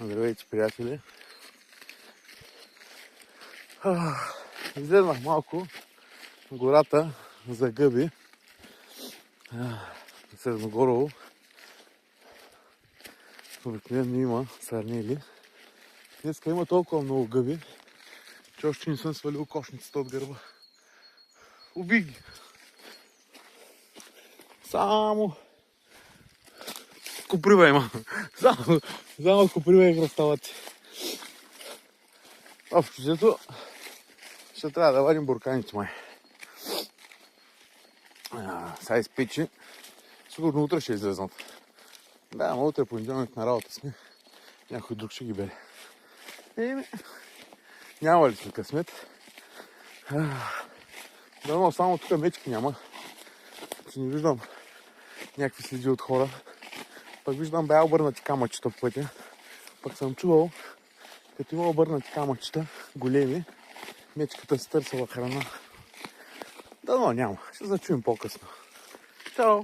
Здравейте, приятели! Излезнах малко в гората за гъби. Средногорово. Обикновено има сърнели. Днеска има толкова много гъби, че още не съм свалил кошницата от гърба. Убих ги! Само коприва има. Само коприва и кръставати. Общо взето ще трябва да вадим бурканите май. Сега изпечи. Сигурно утре ще излезнат. Да, но утре понеделник на работа сме. Някой друг ще ги бере. Няма ли сме късмет? Дано само тук мечки няма. Че не виждам някакви следи от хора. Пък виждам бе обърнати камъчета по пътя. Пък съм чувал, като има обърнати камъчета, големи, мечката се търсила храна. Дано няма. Ще зачуем по-късно. Чао!